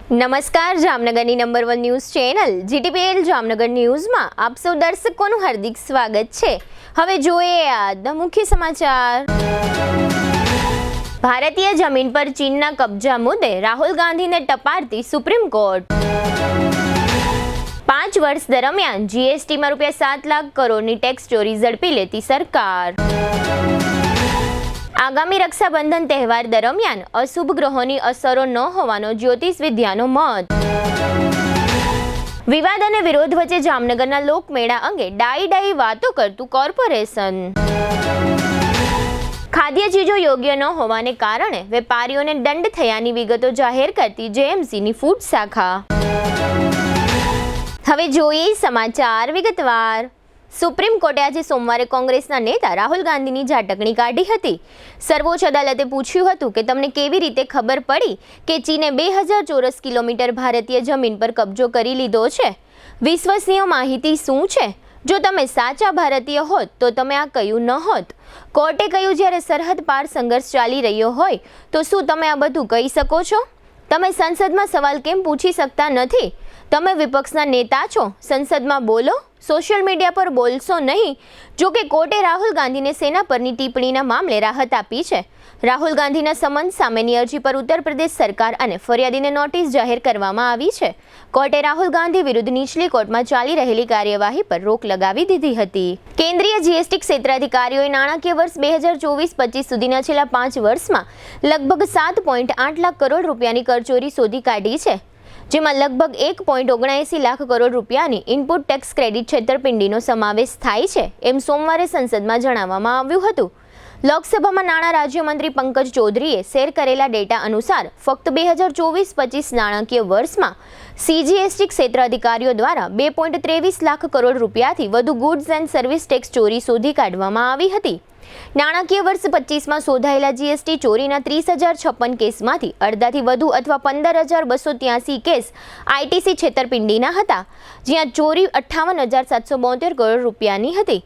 નમસ્કાર, જામનગરની number 1 news channel GTPL Jamnagar ન્યૂઝમાં આપ સૌ દર્શકોનું હાર્દિક સ્વાગત છે। હવે જોઈએ આજના મુખ્ય સમાચાર। ભારતીય જમીન પર ચીનના કબજા મુદ્દે રાહુલ ગાંધીને ટપારતી સુપ્રીમ કોર્ટ। 5 વર્ષ દરમિયાન જીએસટીમાં ₹7 લાખ કરોડની ટેક્સ ચોરી ઝડપી લેતી સરકાર। આગામી રક્ષાબંધન તહેવાર દરમિયાન અશુભ ગ્રહોની અસરો ન હોવાનો જ્યોતિષ વિદ્યાનો મત। વિવાદ અને વિરોધ વચ્ચે જામનગરના લોકમેળા અંગે ડાઈ વાતો કરતું કોર્પોરેશન। ખાદ્ય ચીજો યોગ્ય ન હોવાને કારણે વેપારીઓને દંડ થયાની વિગતો જાહેર કરતી જેએમસીની ફૂડ શાખા। હવે જોઈએ સમાચાર વિગતવાર। સુપ્રીમ કોર્ટે આજે સોમવારે કોંગ્રેસના નેતા રાહુલ ગાંધીની ઝાટકણી કાઢી હતી। સર્વોચ્ચ અદાલતે પૂછ્યું હતું કે તમને કેવી રીતે ખબર પડી કે ચીને 2000 ચોરસ કિલોમીટર ભારતીય જમીન પર કબજો કરી લીધો છે? વિશ્વસનીય માહિતી શું છે? જો તમે સાચા ભારતીય હોત તો તમે આ કહ્યું ન હોત। કોર્ટે કહ્યું, જ્યારે સરહદ પાર સંઘર્ષ ચાલી રહ્યો હોય તો શું તમે આ બધું કહી શકો છો? તમે સંસદમાં સવાલ કેમ પૂછી શકતા નથી? તમે વિપક્ષના નેતા છો, સંસદમાં બોલો, સોશિયલ મીડિયા પર બોલશો નહીં। જો કે કોર્ટે રાહુલ ગાંધીને સેના પરની ટિપ્પણીના મામલે રાહત આપી છે। રાહુલ ગાંધીના સમન્સ સામેની અરજી પર ઉત્તર પ્રદેશ સરકાર અને ફરિયાદીને નોટિસ જાહેર કરવામાં આવી છે। કોર્ટે રાહુલ ગાંધી વિરુદ્ધ નીચલી કોર્ટમાં ચાલી રહેલી કાર્યવાહી પર રોક લગાવી દીધી હતી। કેન્દ્રીય જીએસટી ક્ષેત્ર અધિકારીઓએ નાણાકીય વર્ષ 2024-25 સુધીના છેલ્લા 5 વર્ષમાં લગભગ 7.8 લાખ કરોડ રૂપિયાની કરચોરી શોધી કાઢી છે, જેમાં લગભગ 1.79 લાખ કરોડ રૂપિયાની ઇનપુટ ટેક્સ ક્રેડિટ છેતરપિંડીનો સમાવેશ થાય છે, એમ સોમવારે સંસદમાં જણાવવામાં આવ્યું હતું। લોકસભામાં નાણાં રાજ્યમંત્રી પંકજ ચૌધરીએ શેર કરેલા ડેટા અનુસાર ફક્ત 2024-25 નાણાકીય વર્ષમાં સીજીએસટી ક્ષેત્ર અધિકારીઓ દ્વારા 2.23 લાખ કરોડ રૂપિયાથી વધુ ગુડ્સ એન્ડ સર્વિસ ટેક્સ ચોરી શોધી કાઢવામાં આવી હતી। નાણાકીય વર્ષ 25માં શોધાયેલા જીએસટી ચોરીના 30,056 કેસમાંથી અડધાથી વધુ અથવા 15,283 કેસ આઈટીસી છેતરપિંડીના હતા, જ્યાં ચોરી 58,772 કરોડ રૂપિયાની હતી।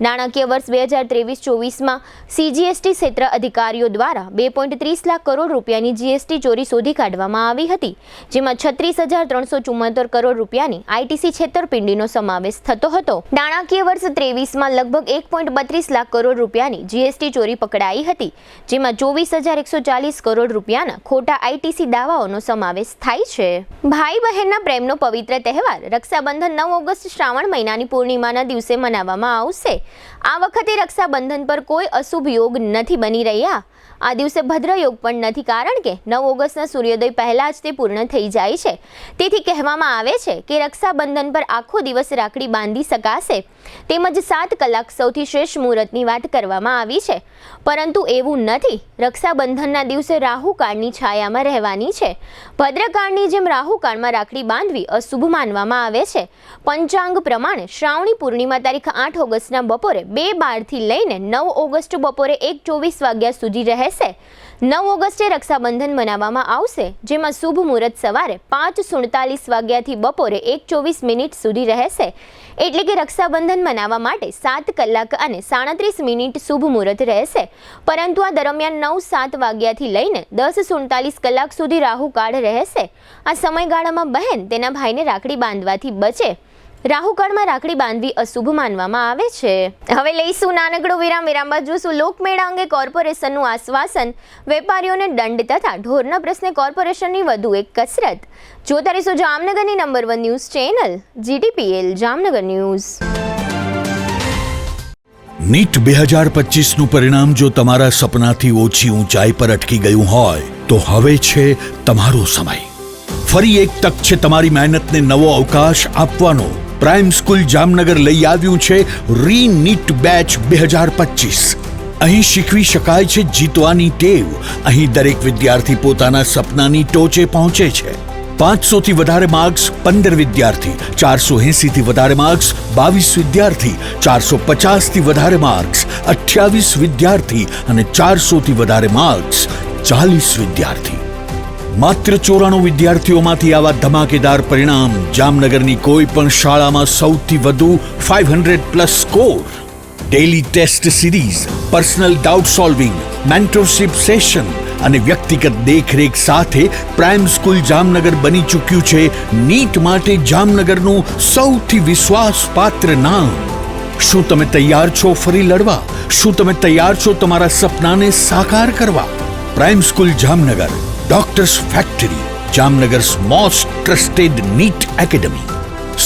નાણાકીય વર્ષ 2023-24માં સીજીએસટી ક્ષેત્ર અધિકારીઓ દ્વારા 2.30 લાખ કરોડ રૂપિયાની જીએસટી ચોરી શોધી કાઢવામાં આવી હતી, જેમાં 36,374 કરોડ રૂપિયાની આઈટીસી છેતરપિંડીનો સમાવેશ થતો હતો। નાણાકીય વર્ષ 23માં લગભગ 1.32 લાખ કરોડ રૂપિયાની જીએસટી ચોરી પકડાઈ હતી, જેમાં 24,140 કરોડ રૂપિયાના ખોટા આઈટીસી દાવાઓનો સમાવેશ થાય છે। ભાઈ બહેનના પ્રેમનો પવિત્ર તહેવાર રક્ષાબંધન 9 ઓગસ્ટ શ્રાવણ મહિનાની પૂર્ણિમાના દિવસે મનાવવામાં આવશે। આ વખતે રક્ષાબંધન પર કોઈ અશુભ યોગ નથી બની રહ્યા। આ દિવસે ભદ્ર યોગ પણ નથી, કારણ કે 9 ઓગસ્ટના સૂર્યોદય પહેલા જ તે પૂર્ણ થઈ જાય છે। તેથી કહેવામાં આવે છે કે રક્ષાબંધન પર આખો દિવસ રાખડી બાંધી શકાશે, તેમજ 7 કલાક સૌથી શ્રેષ્ઠ મુહૂર્તની વાત કરવામાં આવી છે, પરંતુ એવું નથી। રક્ષાબંધનના દિવસે રાહુકાળની છાયામાં રહેવાની છે। ભદ્રકાળની જેમ રાહુકાળમાં રાખડી બાંધવી અશુભ માનવામાં આવે છે। પંચાંગ પ્રમાણે શ્રાવણી પૂર્ણિમા તારીખ 8 ઓગસ્ટના બપોરે 2:12થી લઈને 9 ઓગસ્ટ બપોરે 1:24 વાગ્યા સુધી રહેશે। 9 ઓગસ્ટે રક્ષાબંધન મનાવવામાં આવશે, જેમાં શુભ મુહૂર્ત સવારે 5:47 વાગ્યાથી બપોરે 1:24 સુધી રહેશે। એટલે કે રક્ષાબંધન મનાવવા માટે 7 કલાક અને 37 મિનિટ શુભ મુહૂર્ત રહેશે, પરંતુ આ દરમિયાન 9:07 વાગ્યાથી લઈને 10:47 કલાક સુધી રાહુકાળ રહેશે। આ સમયગાળામાં બહેન તેના ભાઈને રાખડી બાંધવાથી બચે। રાહુકાળમાં રાખડી બાંધવી અશુભ માનવામાં આવે છે। હવે લઈશું નાનકડો વિરામ। વિરામ બાદ જોશું લોકમેળા અંગે કોર્પોરેશનનું આશ્વાસન, વેપારીઓને દંડ તથા ઢોરના પ્રશ્ને કોર્પોરેશનની વધુ એક કસરત। જોતા રહીશું જામનગરની number 1 news channel GTPL Jamnagar news. NEET 2025નું પરિણામ જો તમારા સપનાથી ઓછી ઊંચાઈ પર અટકી ગયું હોય તો હવે છે તમારો સમય। ફરી એક તક છે તમારી મહેનતને નવો અવકાશ આપવાનો। પ્રાઇમ સ્કૂલ જામનગર લઈ આવ્યું છે રી નીટ બેચ 2025। અહીં શીખવી શકાય છે જીતવાની ટેવ। અહીં દરેક વિદ્યાર્થી પોતાના સપનાની ટોચે પહોંચે છે। 500 થી વધારે માર્ક્સ 15 વિદ્યાર્થી, 480 થી વધારે માર્ક્સ 22 વિદ્યાર્થી, 450 થી વધારે માર્ક્સ 28 વિદ્યાર્થી અને 400 થી વધારે માર્ક્સ 40 વિદ્યાર્થી। માત્ર 94 વિદ્યાર્થીઓમાંથી આવા ધમાકેદાર પરિણામ। જામનગરની કોઈ પણ શાળામાં સૌથી વધુ 500+ score. Daily test series, personal doubt solving, mentorship session અને વ્યક્તિગત દેખરેખ સાથે પ્રાઇમ સ્કૂલ જામનગર બની ચૂક્યું છે નીટ માટે જામનગરનું સૌથી વિશ્વાસપાત્ર નામ. શું તમે તૈયાર છો ફરી લડવા? શું તમે તૈયાર છો તમારા સપનાને સાકાર કરવા? Prime school Jamnagar, doctors factory, Jamnagar's most trusted NEET academy.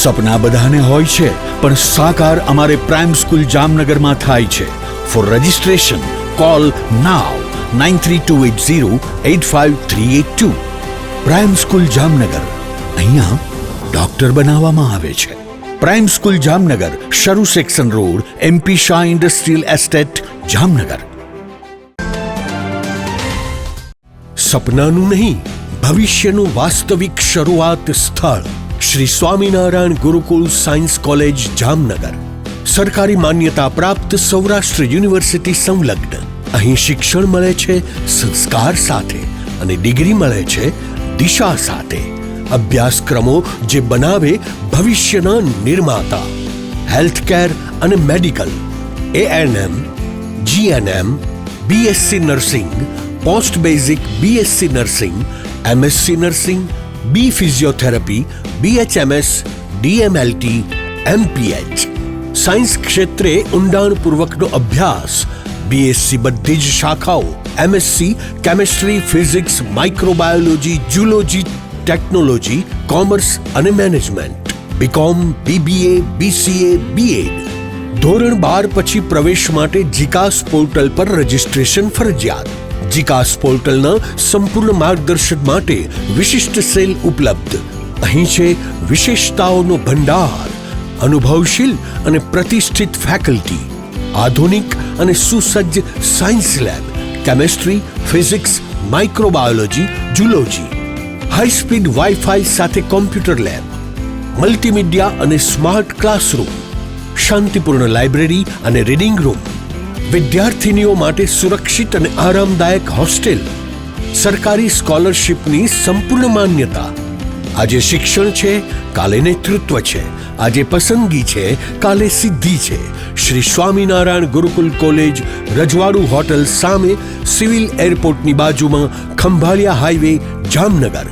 સપના બધાને હોય છે, પણ સાકાર અમારે પ્રાઇમ સ્કૂલ જામનગરમાં થાય છે. For registration call now 9328085382. Prime school Jamnagar, અહીંયા ડોક્ટર બનાવવામાં આવે છે. Prime school Jamnagar, Saru section road, MP Shah industrial estate, Jamnagar. સપનાનું નહીં, ભવિષ્યનું વાસ્તવિક શરૂઆત સ્થળ શ્રી સ્વામિનારાયણ ગુરુકુલ સાયન્સ કોલેજ જામનગર. સરકારી માન્યતા પ્રાપ્ત સૌરાષ્ટ્ર યુનિવર્સિટી સંલગ્ન. અહીં શિક્ષણ મળે છે સંસ્કાર સાથે અને ડિગ્રી મળે છે દિશા સાથે. અભ્યાસક્રમો જે બનાવે ભવિષ્યના નિર્માતા. હેલ્થકેર અને medical, ANM, GNM, BSc nursing, post basic BSc nursing, MSc nursing, B physiotherapy, BHMS, DMLT, MPH. Science ક્ષેત્રે ઊંડાણપૂર્વકનો અભ્યાસ. BSc બધી જ શાખાઓ, MSc chemistry, physics, microbiology, zoology, technology, commerce અને management. BCom, BBA, BCA, BEd. ધોરણ 12 પછી પ્રવેશ માટે જીકાસ પોર્ટલ પર રજિસ્ટ્રેશન ફરજિયાત. જીકાસ પોર્ટલના સંપૂર્ણ માર્ગદર્શન માટે વિશિષ્ટ સેલ ઉપલબ્ધ. અહીં છે વિશેષતાઓનો ભંડાર, અનુભવશીલ અને પ્રતિષ્ઠિત ફેકલ્ટી, આધુનિક અને સુસજ્જ science lab, chemistry, physics, microbiology, zoology, high speed wifi સાથે કોમ્પ્યુટર લેબ, મલ્ટીમીડિયા અને સ્માર્ટ ક્લાસરૂમ, શાંતિપૂર્ણ લાઇબ્રેરી અને રીડિંગ રૂમ, વિદ્યાર્થીનીઓ માટે સુરક્ષિત અને આરામદાયક હોસ્ટેલ, સરકારી સ્કોલરશિપની સંપૂર્ણ માન્યતા. આજે શિક્ષણ છે, કાલે નેતૃત્વ છે. આજે પસંદગી છે, કાલે સિદ્ધિ છે. શ્રી સ્વામિનારાયણ ગુરુકુલ કોલેજ, રજવાડું હોટલ સામે, સિવિલ એરપોર્ટની બાજુમાં, ખંભાળિયા હાઈવે, જામનગર.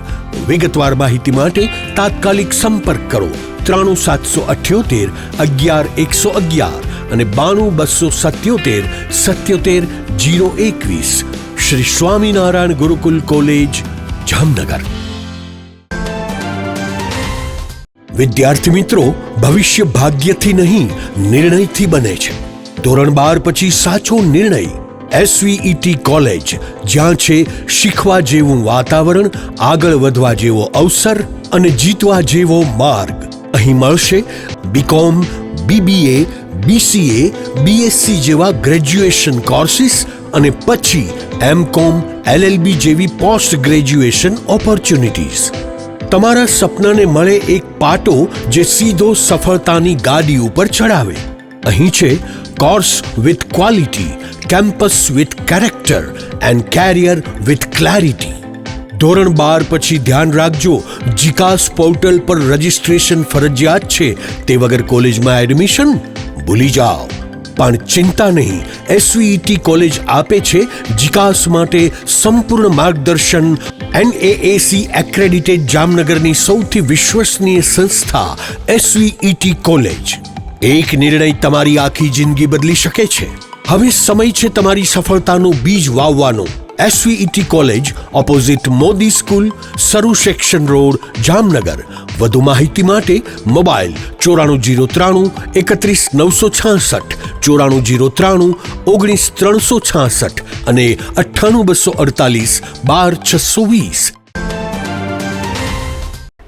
વિગતવાર માહિતી માટે તાત્કાલિક સંપર્ક કરો 93778 11111 અને 92277 77 021. શ્રી સ્વામિનારાયણ ગુરુકુલ કોલેજ, જામનગર. વિદ્યાર્થી મિત્રો, ભવિષ્ય ભાગ્યથી નહીં, નિર્ણયથી બને છે. ધોરણ 12 પછી સાચો નિર્ણય SVET કોલેજ, જ્યાં છે શીખવા જેવું વાતાવરણ, આગળ વધવા જેવો અવસર અને જીતવા જેવો માર્ગ. અહીં મળશે BCom, BBA, BCA, BSc જેવા ગ્રેજ્યુએશન કોર્સિસ અને પછી MCom, LLB જેવી પોસ્ટ ગ્રેજ્યુએશન ઓપોર્ચ્યુનિટીઝ. તમારા સપનાને મળે એક પાટો જે સીધો સફળતાની ગાડી ઉપર ચડાવે. અહીં છે course with quality, campus with character and carrier with clarity. ધોરણ 12 પછી ધ્યાન રાખજો, જીકાસ પોર્ટલ પર રજિસ્ટ્રેશન ફરજિયાત છે. તે વગર કોલેજમાં એડમિશન ભૂલી જાઓ. પણ ચિંતા નહીં, SVET કોલેજ આપે છે જીકાસ માટે સંપૂર્ણ માર્ગદર્શન. NAAC એક્રેડિટેડ જામનગરની સૌથી વિશ્વસનીય સંસ્થા SVET કોલેજ. એક નિર્ણય તમારી આખી જિંદગી બદલી શકે છે. હવે સમય છે તમારી સફળતાનું બીજ વાવવાનો. SVET college, opposite Modi school, શરૂ સેક્શન રોડ, જામનગર. વધુ માહિતી માટે મોબાઈલ 94093 31966, 94093 19366 અને 98248 12620.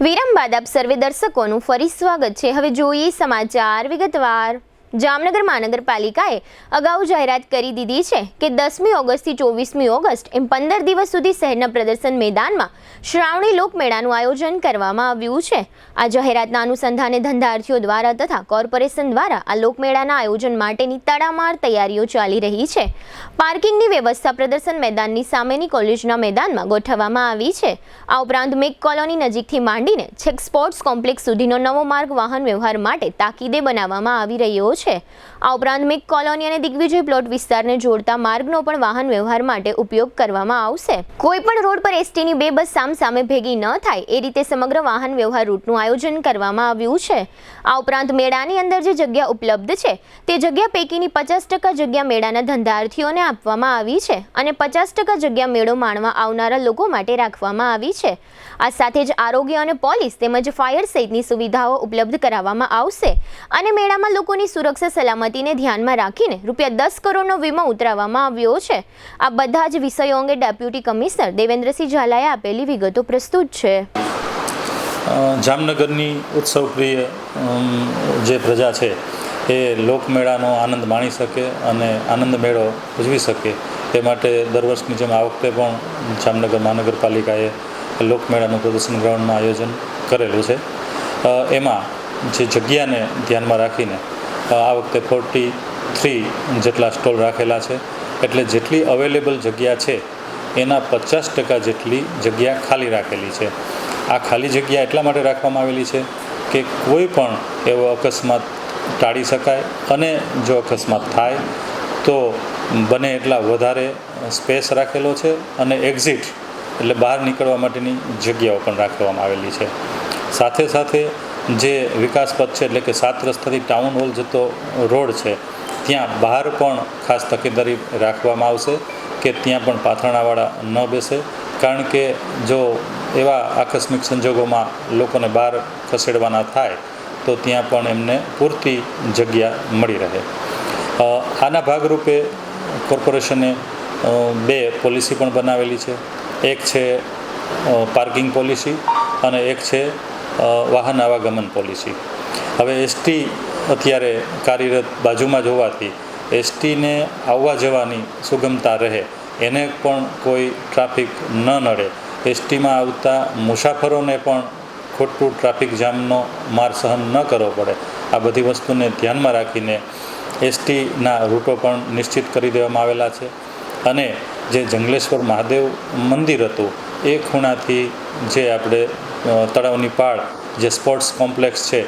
વિરામ બાદ આપ સર્વે દર્શકોનું ફરી સ્વાગત છે. હવે જોઈએ સમાચાર વિગતવાર. જામનગર મહાનગરપાલિકાએ અગાઉ જાહેરાત કરી દીધી છે કે 10મી ઓગસ્ટથી 24મી ઓગસ્ટ એમ 15 દિવસ સુધી શહેરના પ્રદર્શન મેદાનમાં શ્રાવણી લોકમેળાનું આયોજન કરવામાં આવ્યું છે. આ જાહેરાતના અનુસંધાને ધંધાર્થીઓ દ્વારા તથા કોર્પોરેશન દ્વારા આ લોકમેળાના આયોજન માટેની તડામાર તૈયારીઓ ચાલી રહી છે. પાર્કિંગની વ્યવસ્થા પ્રદર્શન મેદાનની સામેની કોલેજના મેદાનમાં ગોઠવવામાં આવી છે. આ ઉપરાંત મેક કોલોની નજીકથી માંડીને છેક સ્પોર્ટ્સ કોમ્પ્લેક્સ સુધીનો નવો માર્ગ વાહન વ્યવહાર માટે તાકીદે બનાવવામાં આવી રહ્યો છે. છે. આ ઉપરાંત મિક કોલોની અને દિગ્વિજય પ્લોટ વિસ્તારને જોડતા માર્ગનો પણ વાહન વ્યવહાર માટે ઉપયોગ કરવામાં આવશે. કોઈ પણ રોડ પર એસટીની બે બસ સામસામે ભેગી ન થાય એ રીતે સમગ્ર વાહન વ્યવહાર રૂટનું આયોજન કરવામાં આવ્યું છે. આ ઉપરાંત મેળાની અંદર જે જગ્યા ઉપલબ્ધ છે તે જગ્યા પૈકીની 50% જગ્યા મેળાના ધંધાર્થીઓને આપવામાં આવી છે અને 50% જગ્યા મેળો માણવા આવનારા લોકો માટે રાખવામાં આવી છે. આ સાથે જ આરોગ્ય અને પોલીસ તેમજ ફાયર સહિતની સુવિધાઓ ઉપલબ્ધ કરાવવામાં આવશે અને મેળામાં લોકોની સુરક્ષા સલામતીને ધ્યાનમાં રાખીને ₹10 કરોડનો વીમો ઉતરાવવામાં આવ્યો છે. આ બધા જ વિષયો અંગે ડેપ્યુટી કમિશનર દેવેન્દ્રસિંહ ઝાલાએ આપેલી વિગતો પ્રસ્તુત છે. જામનગરની ઉત્સવપ્રિય જે પ્રજા છે એ લોકમેળાનો આનંદ માણી શકે અને આનંદ મેળો ઉજવી શકે તે માટે દર વર્ષની જેમ આ વખતે પણ જામનગર મહાનગરપાલિકાએ લોકમેળાનું પ્રદર્શન ગ્રાઉન્ડમાં આયોજન કરેલું છે. એમાં જે જગ્યાને ધ્યાનમાં રાખીને આ વખતે 43 જેટલા સ્ટોલ રાખેલા છે. એટલે જેટલી અવેલેબલ જગ્યા છે એના 50% જેટલી જગ્યા ખાલી રાખેલી છે. આ ખાલી જગ્યા એટલા માટે રાખવામાં આવેલી છે કે કોઈ પણ એવો અકસ્માત ટાળી શકાય અને જો અકસ્માત થાય તો બને એટલા વધારે સ્પેસ રાખેલો છે અને એક્ઝિટ એટલે બહાર નીકળવા માટેની જગ્યાઓ પણ રાખવામાં આવેલી છે. સાથે સાથે જે વિકાસ પથ છે એટલે કે 7 રસ્તાથી ટાઉન હોલ જતો રોડ છે ત્યાં બહાર પણ ખાસ તકેદારી રાખવામાં આવશે કે ત્યાં પણ પાથરણાવાળા ન બેસે, કારણ કે જો એવા આકસ્મિક સંજોગોમાં લોકોને બહાર ખસેડવાના થાય તો ત્યાં પણ એમને પૂરતી જગ્યા મળી રહે. આના ભાગરૂપે કોર્પોરેશને 2 પોલિસી પણ બનાવેલી છે. એક છે પાર્કિંગ પોલિસી અને એક છે વાહન આવાગમન પોલિસી. હવે એસટી અત્યારે કાર્યરત બાજુમાં જ હોવાથી એસટીને આવવા જવાની સુગમતા રહે, એને પણ કોઈ ટ્રાફિક ન નડે, એસટીમાં આવતા મુસાફરોને પણ ખોટું ટ્રાફિક જામનો માર સહન ન કરવો પડે, આ બધી વસ્તુને ધ્યાનમાં રાખીને એસટીના રૂટો પણ નિશ્ચિત કરી દેવામાં આવેલા છે. અને જે જંગલેશ્વર મહાદેવ મંદિર હતું એ ખૂણાથી જે આપણે તળાવની પાળ જે સ્પોર્ટ્સ કોમ્પ્લેક્સ છે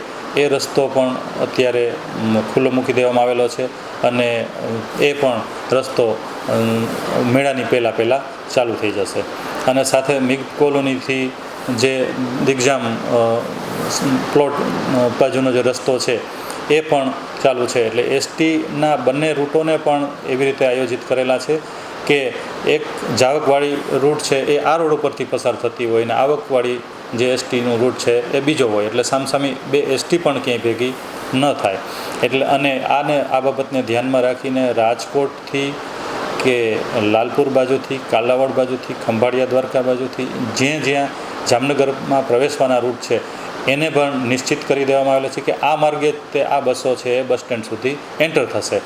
એ રસ્તો પણ અત્યારે ખુલ્લો મૂકી દેવામાં આવેલો છે અને એ પણ રસ્તો મેળાની પહેલાં ચાલુ થઈ જશે. અને સાથે મિગ કોલોનીથી જે દિગ્જામ પ્લોટ બાજુનો જે રસ્તો છે એ પણ ચાલુ છે. એટલે એસટીના બંને રૂટોને પણ એવી રીતે આયોજિત કરેલા છે કે એક જાવકવાળી રૂટ છે એ આ રોડ ઉપરથી પસાર થતી હોય અને આવકવાળી જે એસટીનું રૂટ છે એ બીજો હોય, એટલે સામસામી 2 એસટી પણ ક્યાંય ભેગી ન થાય. એટલે અને આ બાબતને ધ્યાનમાં રાખીને રાજકોટથી કે લાલપુર બાજુથી, કાલાવાડ બાજુથી, ખંભાળિયા દ્વારકા બાજુથી જ્યાં જામનગરમાં પ્રવેશવાના રૂટ છે એને પણ નિશ્ચિત કરી દેવામાં આવેલા છે કે આ માર્ગે તે આ બસો છે એ બસ સ્ટેન્ડ સુધી એન્ટર થશે.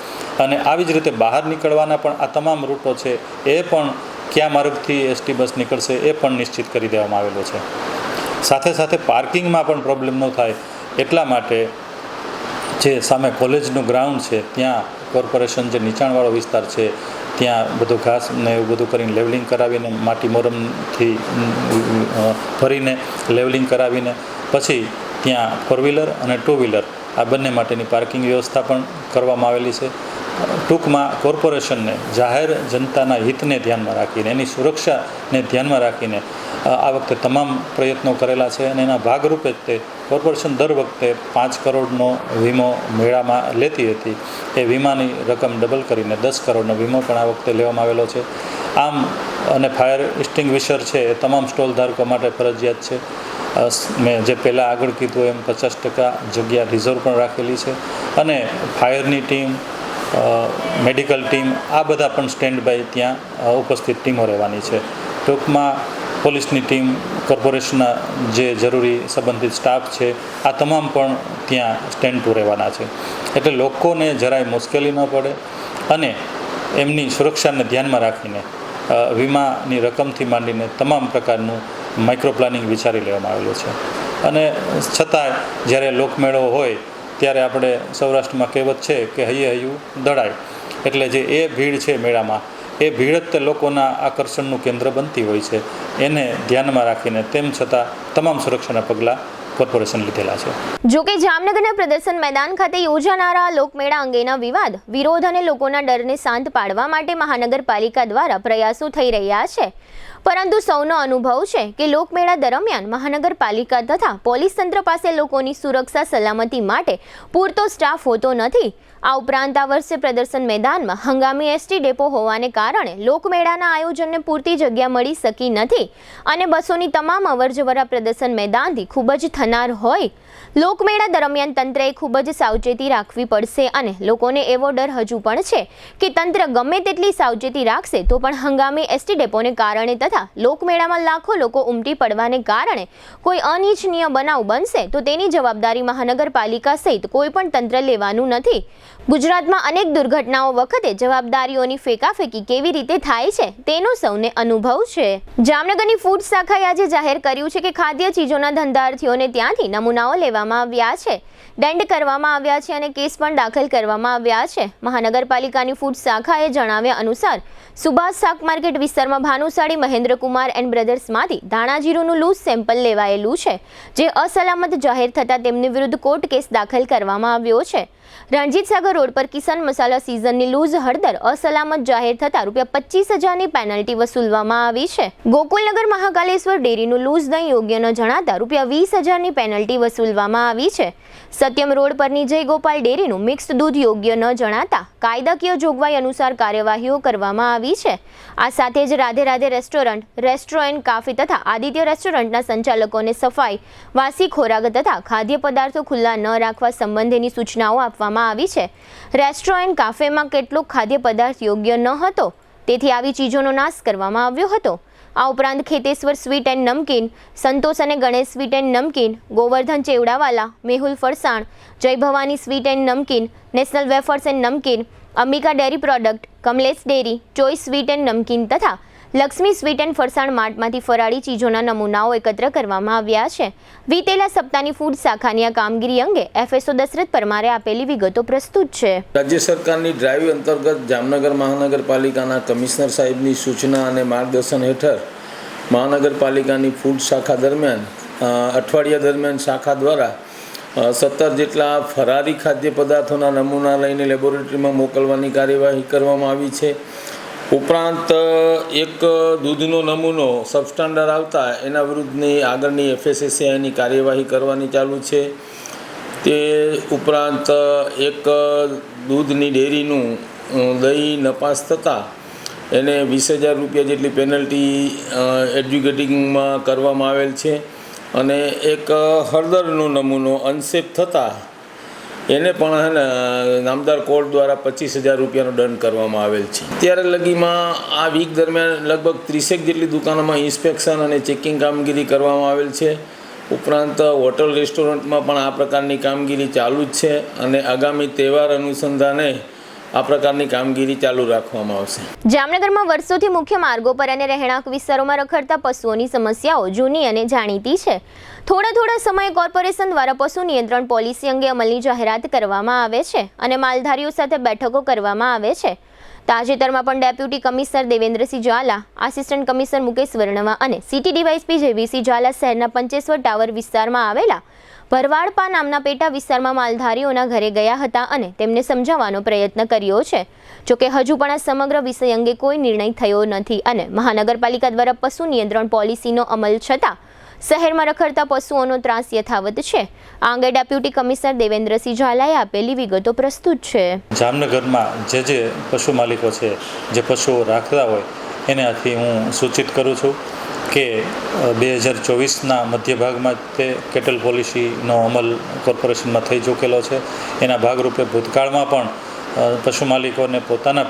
અને આવી જ રીતે બહાર નીકળવાના પણ આ તમામ રૂટો છે એ પણ કયા માર્ગથી એસટી બસ નીકળશે એ પણ નિશ્ચિત કરી દેવામાં આવેલો છે. સાથે સાથે પાર્કિંગમાં પણ પ્રોબ્લેમ ન થાય એટલા માટે જે સામે કોલેજનું ગ્રાઉન્ડ છે ત્યાં કોર્પોરેશન જે નીચાણવાળો વિસ્તાર છે ત્યાં બધું ઘાસ ને એવું બધું કરીને લેવલિંગ કરાવીને માટી મોરમથી ભરીને લેવલિંગ કરાવીને પછી ત્યાં 4 વ્હીલર અને 2 વ્હીલર આ બંને માટેની પાર્કિંગ વ્યવસ્થા પણ કરવામાં આવેલી છે. ટૂંકમાં કોર્પોરેશનને જાહેર જનતાના હિતને ધ્યાનમાં રાખીને એની સુરક્ષાને ધ્યાનમાં રાખીને આ વખતે તમામ પ્રયત્નો કરેલા છે અને એના ભાગરૂપે જ તે કોર્પોરેશન દર વખતે 5 કરોડનો વીમો મેળામાં લેતી હતી એ વીમાની રકમ ડબલ કરીને 10 કરોડનો વીમો પણ આ વખતે લેવામાં આવેલો છે. આમ અને ફાયર એક્સ્ટિંગ્વિશર છે એ તમામ સ્ટોલ ધારકો માટે ફરજિયાત છે. મેં જે પહેલાં આગળ કીધું એમ 50% જગ્યા રિઝર્વ પણ રાખેલી છે અને ફાયરની ટીમ, મેડિકલ ટીમ આ બધા પણ સ્ટેન્ડ બાય ત્યાં ઉપસ્થિત ટીમો રહેવાની છે. ટૂંકમાં પોલીસની ટીમ, કોર્પોરેશનના જે જરૂરી સંબંધિત સ્ટાફ છે આ તમામ પણ ત્યાં સ્ટેન્ડ ટુ રહેવાના છે. એટલે લોકોને જરાય મુશ્કેલી ન પડે અને એમની સુરક્ષાને ધ્યાનમાં રાખીને વીમાની રકમથી માંડીને તમામ પ્રકારનું માઇક્રો પ્લાનિંગ વિચારી લેવામાં આવેલું છે. અને છતાંય જ્યારે લોકમેળો હોય ત્યારે આપણે સૌરાષ્ટ્રમાં કહેવત છે કે હૈયે હૈયું દળાય, એટલે જે એ ભીડ છે મેળામાં એ ભીડ જ તે લોકોના આકર્ષણનું કેન્દ્ર બનતી હોય છે. એને ધ્યાનમાં રાખીને તેમ છતાં તમામ સુરક્ષાના પગલાં કોર્પોરેશન લીધેલા છે. જો કે જામનગરના પ્રદર્શન મેદાન ખાતે યોજાનારા લોકમેળા અંગેના વિવાદ, વિરોધ અને લોકોના ડરને શાંત પાડવા માટે મહાનગરપાલિકા દ્વારા પ્રયાસો થઈ રહ્યા છે. પરંતુ સૌનો અનુભવ છે કે લોકમેળા દરમિયાન મહાનગરપાલિકા તથા પોલીસ તંત્ર પાસે લોકોની સુરક્ષા સલામતી માટે પૂરતો સ્ટાફ હોતો નથી. આ ઉપરાંત આ વર્ષે પ્રદર્શન મેદાનમાં હંગામી એસટી ડેપો હોવાને કારણે લોકમેળાના આયોજનને પૂરતી જગ્યા મળી શકી નથી અને બસોની તમામ અવરજવર આ પ્રદર્શન મેદાનથી ખૂબ જ થનાર હોય. લોકમેળા દરમિયાન તંત્રએ ખૂબ જ સાવચેતી રાખવી પડશે અને લોકોને એવો ડર હજુ પણ છે કે તંત્ર ગમે તેટલી સાવચેતી રાખશે તો પણ હંગામી એસટી ડેપોને કારણે તથા લોકમેળામાં લાખો લોકો ઉમટી પડવાને કારણે કોઈ અનિચ્છનીય બનાવ બનશે તો તેની જવાબદારી મહાનગરપાલિકા સહિત કોઈ પણ તંત્ર લેવાનું નથી. ગુજરાતમાં અનેક દુર્ઘટનાઓ વખતે જવાબદારીઓની ફેંકાફેંકી કેવી રીતે થાય છે તેનો સૌને અનુભવ છે. જામનગરની ફૂડ શાખાએ આજે જાહેર કર્યું છે કે ખાદ્ય ચીજોના ધંધાર્થીઓને ત્યાંથી નમૂનાઓ લેવામાં આવ્યા છે, દંડ કરવામાં આવ્યા છે અને કેસ પણ દાખલ કરવામાં આવ્યા છે. મહાનગરપાલિકાની ફૂડ શાખાએ જણાવ્યા અનુસાર સુભાષ શાક માર્કેટ વિસ્તારમાં ભાનુશાળી મહેન્દ્રકુમાર એન્ડ બ્રધર્સમાંથી ધાણાજીરુંનું લૂઝ સેમ્પલ લેવાયેલું છે, જે અસલામત જાહેર થતાં તેમની વિરુદ્ધ કોર્ટ કેસ દાખલ કરવામાં આવ્યો છે. રણજીત સાગર રોડ પર કિસાન મસાલા સિઝનની લૂઝ હળદર અસલામત જાહેર થતાં ₹25,000ની પેનલ્ટી વસૂલવામાં આવી છે. ગોકુલનગર મહાકાલેશ્વર ડેરીનું લૂઝ દહીં યોગ્ય ન જણાતા ₹20,000ની પેનલ્ટી વસૂલવામાં આવી છે. સત્યમ રોડ પરની જય ગોપાલ ડેરીનું મિક્સ્ડ દૂધ યોગ્ય ન જણાતા કાયદાકીય જોગવાઈ અનુસાર કાર્યવાહીઓ કરવામાં આવી છે. આ સાથે જ રાધે રાધે રેસ્ટોરન્ટ કાફે તથા આદિત્ય રેસ્ટોરન્ટના સંચાલકોને સફાઈ, વાસી ખોરાક તથા ખાદ્ય પદાર્થો ખુલ્લા ન રાખવા સંબંધેની સૂચનાઓ આપવામાં આવી છે. રેસ્ટોરન્ટ કાફેમાં કેટલોક ખાદ્ય પદાર્થ યોગ્ય ન હતો, તેથી આવી ચીજોનો નાશ કરવામાં આવ્યો હતો. આ ઉપરાંત ખેતેશ્વર સ્વીટ એન્ડ નમકીન, સંતોષ અને Ganesh sweet and namkeen, Govardhan Chevdawala, Mehul Farsan, Jay Bhavani sweet and namkeen, national wafers and namkeen, Ambika dairy product, Kamlesh dairy, choice sweet and namkeen તથા લક્ષ્મી સ્વીટ એન્ડ ફરસાણ માર્ટમાંથી ફરાળી ચીજોના નમૂનાઓ એકત્ર કરવામાં આવ્યા છે. વીતેલા સપ્તાહની ફૂડ શાખાની આ કામગીરી અંગે FSO દશરથ પરમારે આપેલી વિગતો પ્રસ્તુત છે. રાજ્ય સરકારની ડ્રાઈવ અંતર્ગત જામનગર મહાનગરપાલિકાના કમિશનર સાહેબની સૂચના અને માર્ગદર્શન હેઠળ મહાનગરપાલિકાની ફૂડ શાખા દરમિયાન અઠવાડિયા દરમિયાન શાખા દ્વારા 17 જેટલા ફરારી ખાદ્ય પદાર્થોના નમૂના લઈને લેબોરેટરીમાં મોકલવાની કાર્યવાહી કરવામાં આવી છે. ઉપરાંત એક દૂધનો નમૂનો સબસ્ટાન્ડર્ડ આવતા એના વિરુદ્ધની આગળની FSSAIની કાર્યવાહી કરવાની ચાલુ છે. તે ઉપરાંત એક દૂધની ડેરીનું દહીં નપાસ થતાં એને ₹20,000 જેટલી પેનલ્ટી એડ્યુકેટિંગમાં કરવામાં આવેલ છે અને એક હળદરનો નમૂનો અનસેફ થતાં એને પણ નામદાર કોર્ટ દ્વારા ₹25,000નો દંડ કરવામાં આવેલ છે. ત્યારે લગીમાં આ વીક દરમિયાન લગભગ 30 જેટલી દુકાનોમાં ઇન્સ્પેક્શન અને ચેકિંગ કામગીરી કરવામાં આવેલ છે. ઉપરાંત હોટલ રેસ્ટોરન્ટમાં પણ આ પ્રકારની કામગીરી ચાલુ જ છે અને આગામી તહેવાર અનુસંધાને આ પ્રકારની કામગીરી ચાલુ રાખવામાં આવશે. જામનગરમાં વર્ષોથી મુખ્ય માર્ગો પર અને રહેણાંક વિસ્તારોમાં રખડતા પશુઓની સમસ્યાઓ જૂની અને જાણીતી છે. થોડા સમયે કોર્પોરેશન દ્વારા પશુ નિયંત્રણ પોલિસી અંગે અમલની જાહેરાત કરવામાં આવે છે અને માલધારીઓ સાથે બેઠકો કરવામાં આવે છે. તાજેતરમાં પણ deputy commissioner Devendrasinh Zala, assistant commissioner Mukesh Varnava અને સિટી ડીવાયએસપી JVC ઝાલા શહેરના પંચેશ્વર ટાવર વિસ્તારમાં આવેલા ભરવાડપા નામના પેટા વિસ્તારમાં માલધારીઓના ઘરે ગયા હતા અને તેમને સમજાવવાનો પ્રયત્ન કર્યો છે. જોકે હજુ પણ આ સમગ્ર વિષય અંગે કોઈ નિર્ણય થયો નથી અને મહાનગરપાલિકા દ્વારા પશુ નિયંત્રણ પોલિસીનો અમલ છતાં શહેરમાં રખડતા પશુઓનો ત્રાસ યથાવત છે. આ અંગે ડેપ્યુટી કમિશનર દેવેન્દ્રસિંહ ઝાલાએ આપેલી વિગતો પ્રસ્તુત છે. જામનગરમાં જે પશુ માલિકો છે, જે પશુઓ રાખતા હોય એને આથી હું સૂચિત કરું છું કે 2024ના મધ્ય ભાગમાં તે કેટલ પોલિસીનો અમલ કોર્પોરેશનમાં થઈ ચૂકેલો છે. એના ભાગરૂપે ભૂતકાળમાં પણ પશુ માલિકોને પોતાના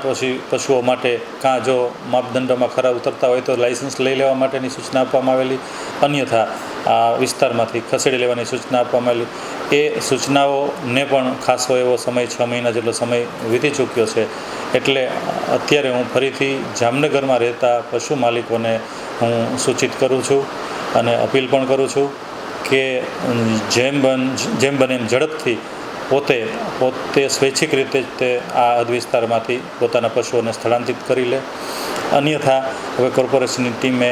પશુઓ માટે કાં જો માપદંડોમાં ખરા ઉતરતા હોય તો લાઇસન્સ લઈ લેવા માટેની સૂચના આપવામાં આવેલી, અન્યથા આ વિસ્તારમાંથી ખસેડી લેવાની સૂચના આપવામાં આવેલી. એ સૂચનાઓને પણ ખાસો એવો સમય 6 મહિના જેટલો સમય વીતી ચૂક્યો છે. એટલે અત્યારે હું ફરીથી જામનગરમાં રહેતા પશુ માલિકોને હું સૂચિત કરું છું અને અપીલ પણ કરું છું કે જેમ બને એમ ઝડપથી પોતે સ્વૈચ્છિક રીતે જ તે આ હદ વિસ્તારમાંથી પોતાના પશુઓને સ્થળાંતરિત કરી લે. અન્યથા હવે કોર્પોરેશનની ટીમે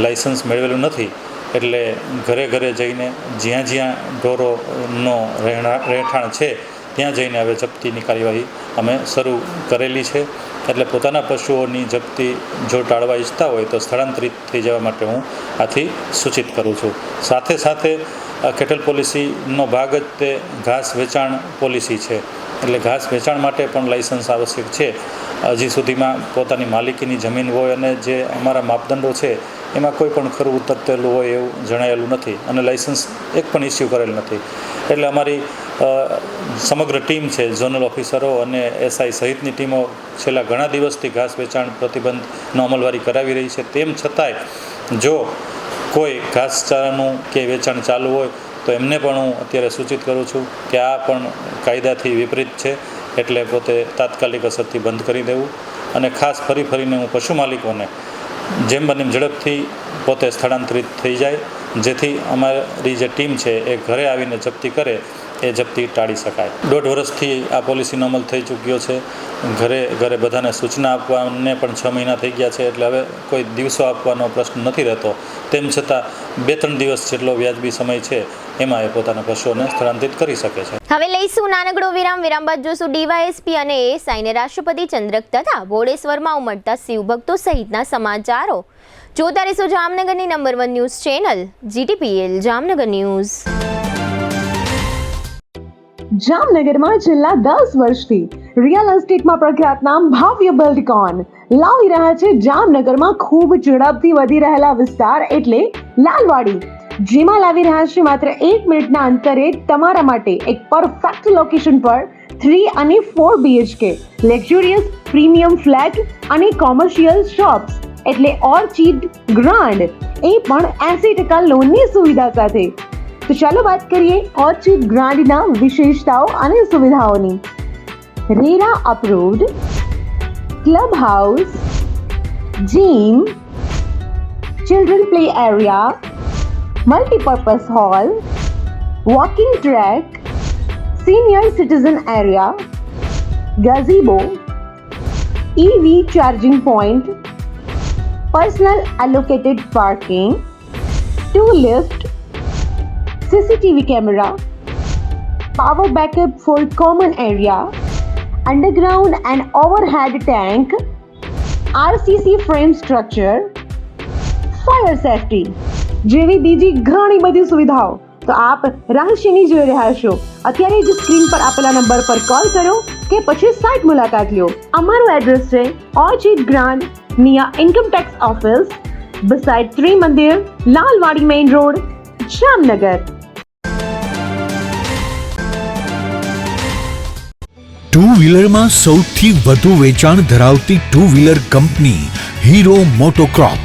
લાઇસન્સ મેળવેલું નથી એટલે ઘરે ઘરે જઈને જ્યાં ઢોરોનો રહેઠાણ છે ત્યાં જઈને હવે જપ્તીની કાર્યવાહી અમે શરૂ કરેલી છે. એટલે પોતાના પશુઓની જપ્તી જો ટાળવા ઈચ્છતા હોય તો સ્થળાંતરિત થઈ જવા માટે હું આથી સૂચિત કરું છું. સાથે સાથે કેટલ પોલિસીનો ભાગ જ તે ઘાસ વેચાણ પોલિસી છે. એટલે ઘાસ વેચાણ માટે પણ લાઇસન્સ આવશ્યક છે. હજી સુધીમાં પોતાની માલિકીની જમીન હોય અને જે અમારા માપદંડો છે એમાં કોઈ પણ ખરું ઉતરતેલું હોય એવું જણાયેલું નથી અને લાઇસન્સ એક પણ ઇસ્યુ કરેલ નથી. એટલે અમારી સમગ્ર ટીમ છે, ઝોનલ ઓફિસરો અને એસઆઈ સહિતની ટીમો છેલ્લા ઘણા દિવસથી ઘાસ વેચાણ પ્રતિબંધનો અમલવારી કરાવી રહી છે. તેમ છતાંય જો કોઈ ઘાસચારાનું કે વેચાણ ચાલુ હોય તો એમને પણ હું અત્યારે સૂચિત કરું છું કે આ પણ કાયદાથી વિપરીત છે, એટલે પોતે તાત્કાલિક અસરથી બંધ કરી દેવું. અને ખાસ ફરીને હું પશુ માલિકોને જેમ બને ઝડપથી પોતે સ્થળાંતરિત થઈ જાય, જેથી અમારી જે ટીમ છે એ ઘરે આવીને જપ્તી કરે એ જપ્તી ટાળી શકાય. 1.5 વર્ષથી આ પોલિસીનો અમલ થઈ ચૂક્યો છે. ઘરે બધાને સૂચના આપવાને પણ 6 મહિના થઈ ગયા છે, એટલે હવે કોઈ દિવસો આપવાનો પ્રશ્ન નથી રહેતો. તેમ છતાં 2-3 દિવસ જેટલો વ્યાજબી સમય છે એમાં એ પોતાના પશુઓને સ્થળાંતરિત કરી શકે છે. હવે લઈશું નાનકડો વિરામ બાદ જોશું ડીવાયએસપી અને એએસઆઈને રાષ્ટ્રપતિ ચંદ્રક તથા બોડેશ્વરમાં ઉમટતા શિવભક્તો સહિતના સમાચારો. જોતા રહેશો જામનગરની number 1 news channel GTPL Jamnagar news. જામનગરમાં છેલ્લા 10 વર્ષથી રિયલ એસ્ટેટમાં પ્રખ્યાત નામ ભવ્ય બિલ્ડકોન લાવી રહ્યા છે જામનગરમાં ખૂબ ઝડપથી વધી રહેલા વિસ્તાર એટલે લાલવાડી, જેમાં લાવી રહ્યા છે માત્ર 1 મિનિટના અંતરે તમારા માટે એક પરફેક્ટ લોકેશન પર 3 અને 4 BHK લક્ઝુરિયસ પ્રીમિયમ ફ્લેટ અને કોમર્શિયલ શોપ્સ એટલે ઓર્ચિડ ગ્રાન્ડ, એ પણ 80% લોનની સુવિધા સાથે. તો ચાલો વાત કરીએ ઓર્ચિડ ગ્રાન્ડના વિશેષતાઓ અને સુવિધાઓની. RERA approved, club house, gym, children play area, multipurpose hall, walking track, senior citizen area, gazebo, EV charging point, personal allocated parking, 2 lift, CCTV camera, power backup for common area, underground and overhead tank, RCC frame structure, fire safety જેવી બીજી ઘણી બધી સુવિધાઓ તો આપ રહસ્યની જોઈ રહ્યા છો. અત્યારે જ સ્ક્રીન પર આપેલા નંબર પર કોલ કરો કે પછી સાઇટ મુલાકાત લો. અમારું એડ્રેસ છે orchid grand near income tax office beside Tri Mandir, Lalwadi Main Road, Jamnagar. Two વ્હીલરમાં સૌથી વધુ વેચાણ ધરાવતી two wheeler company Hero MotoCorp.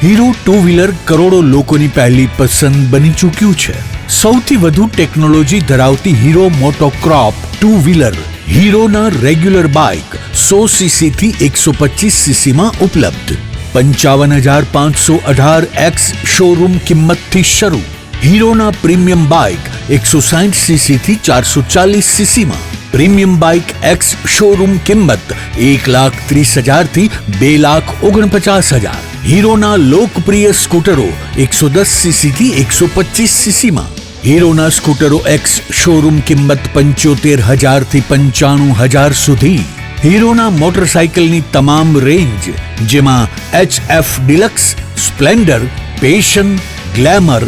Hero two wheeler કરોડો લોકોની પહેલી પસંદ બની ચૂક્યું છે. સૌથી વધુ ટેકનોલોજી ધરાવતી હીરો મોટોક્રોપ ટુ વ્હીલર હીરોના રેગ્યુલર બાઇક 100cc થી 125cc માં ઉપલબ્ધ. 55,518 શોરૂમ કિંમતથી શરૂ. હીરોના પ્રીમિયમ બાઇક 160cc થી 440cc માં. પ્રીમિયમ બાઇક એક્સ શોરૂમ કિંમત 1,30,000 થી 2,49,000. હીરોના લોકપ્રિય સ્કૂટરો 110cc થી 125cc માં. હીરોના સ્કૂટરો એક્સ શોરૂમ કિંમત 75,000 થી 95,000 સુધી. હીરોના મોટરસાઇકલની તમામ રેન્જ જેમાં HF Deluxe, Splendor, Passion, Glamour,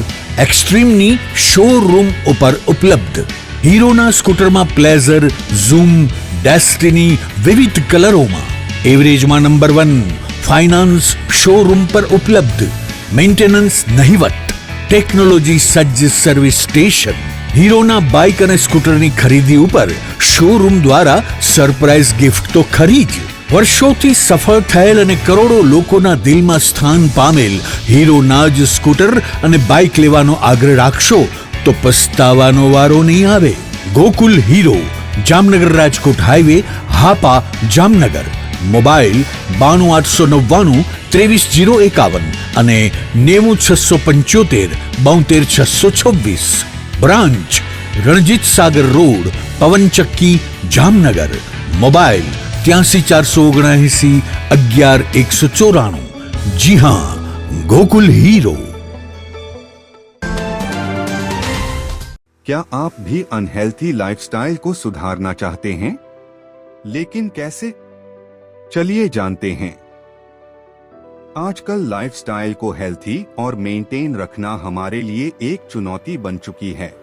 એક્સ્ટ્રીમની શોરૂમ ઉપર ઉપલબ્ધ. હીરોના સ્કૂટરમાં પ્લેઝર, ઝૂમ, ડેસ્ટિની વિવિધ કલરોમાં. એવરેજમાં નંબર 1. ફાઇનાન્સ શોરૂમ પર ઉપલબ્ધ. મેન્ટેનન્સ નહિવત. ટેકનોલોજી સજ્જ સર્વિસ સ્ટેશન. હીરોના બાઇક અને સ્કૂટરની ખરીદી ઉપર શોરૂમ દ્વારા સરપ્રાઇઝ ગિફ્ટ તો ખરી જ. વર્ષોથી સફળ થયેલ અને કરોડો લોકોના દિલમાં સ્થાન પામેલ હીરોના જ સ્કૂટર અને બાઇક લેવાનો આગ્રહ રાખશો તો પસ્તાવાનો વારો નહીં આવે. Gokul hero, Jamnagar Rajkot highway, Hapa, Jamnagar. Mobile 92 899 23 051 અને 90 675 72 626. Branch Ranjit Sagar road, પવનચક્કી, Jamnagar. Mobile 83 479 11 194. જી હા, ગોકુલ હીરો. क्या आप भी अनहेल्थी लाइफस्टाइल को सुधारना चाहते हैं? लेकिन कैसे? चलिए जानते हैं। आजकल लाइफस्टाइल को हेल्थी और मेंटेन रखना हमारे लिए एक चुनौती बन चुकी है।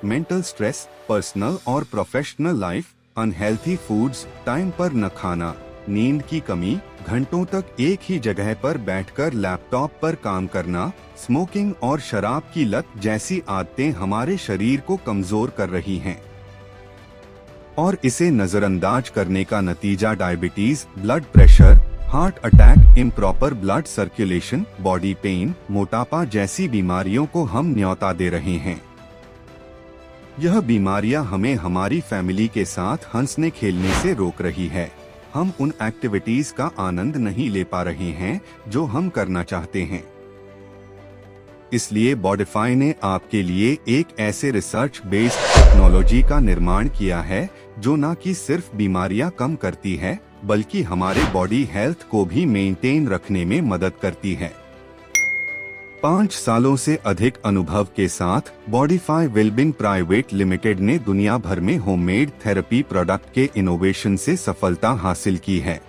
मेंटल स्ट्रेस, पर्सनल और professional life, unhealthy foods, time पर न खाना, नींद की कमी, घंटों तक एक ही जगह पर बैठकर लैपटॉप पर काम करना, स्मोकिंग और शराब की लत जैसी आदतें हमारे शरीर को कमजोर कर रही हैं। और इसे नजरअंदाज करने का नतीजा diabetes, blood pressure, heart attack, improper blood circulation, body pain, मोटापा जैसी बीमारियों को हम न्योता दे रहे हैं। यह बीमारियां हमें हमारी फैमिली के साथ हंसने खेलने से रोक रही है। हम उन एक्टिविटीज का आनंद नहीं ले पा रहे हैं जो हम करना चाहते हैं। इसलिए बॉडिफाई ने आपके लिए एक ऐसे रिसर्च बेस्ड टेक्नोलॉजी का निर्माण किया है जो न कि सिर्फ बीमारियां कम करती है बल्कि हमारे बॉडी हेल्थ को भी मेंटेन रखने में मदद करती है। 5 सालों से अधिक अनुभव के साथ बॉडिफाई वेलबींग प्राइवेट लिमिटेड ने दुनिया भर में होममेड थेरेपी प्रोडक्ट के इनोवेशन से सफलता हासिल की है।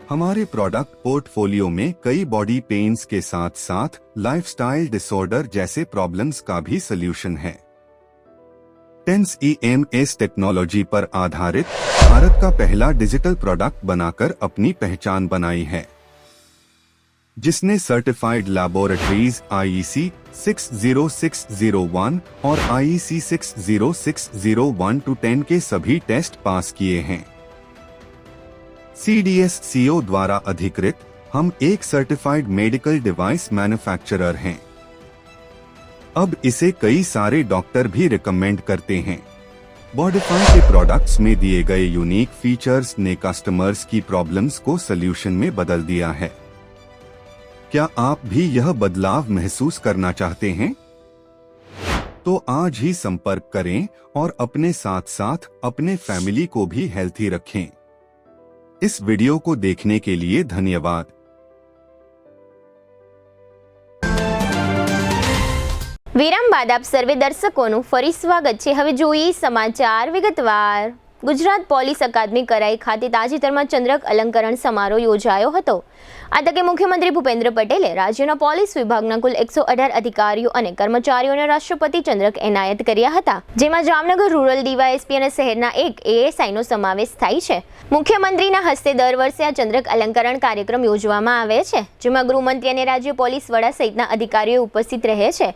हमारे प्रोडक्ट पोर्टफोलियो में कई बॉडी पेन्स के साथ साथ लाइफस्टाइल डिसऑर्डर जैसे प्रॉब्लम्स का भी सलूशन है। टेंस EMS टेक्नोलॉजी पर आधारित भारत का पहला डिजिटल प्रोडक्ट बनाकर अपनी पहचान बनाई है, जिसने सर्टिफाइड लैबोरेटरीज IEC 60601 और IEC 60601-10 के सभी टेस्ट पास किए हैं। CDSCO द्वारा अधिकृत हम एक सर्टिफाइड मेडिकल डिवाइस मैन्युफैक्चरर हैं। अब इसे कई सारे डॉक्टर भी रिकमेंड करते हैं। बॉडिफाई के प्रोडक्ट्स में दिए गए यूनिक फीचर्स ने कस्टमर्स की प्रॉब्लम्स को सल्यूशन में बदल दिया है। क्या आप भी यह बदलाव महसूस करना चाहते हैं? तो आज ही संपर्क करें और अपने साथ साथ अपने फैमिली को भी हेल्थी रखें। इस वीडियो को देखने के लिए धन्यवाद। વિરામ બાદ આપ સર્વે દર્શકોનું ફરી સ્વાગત છે। હવે જોઈએ સમાચાર વિગતવાર। ગુજરાત પોલીસ અકાદમી કરાઈ ખાતે તાજેતરમાં ચંદ્રક અલંકરણ સમારોહ યોજાયો હતો। આ તકે મુખ્યમંત્રી ભૂપેન્દ્ર પટેલે રાજ્યના પોલીસ વિભાગના કુલ 118 અધિકારીઓ અને કર્મચારીઓને રાષ્ટ્રપતિ ચંદ્રક એનાયત કર્યા હતા, જેમાં જામનગર રૂરલ ડીવાયએસપી અને શહેરના એક ASIનો સમાવેશ થાય છે। મુખ્યમંત્રીના હસ્તે દર વર્ષે આ ચંદ્રક અલંકરણ કાર્યક્રમ યોજવામાં આવે છે, જેમાં ગૃહમંત્રી અને રાજ્ય પોલીસ વડા સહિતના અધિકારીઓ ઉપસ્થિત રહે છે।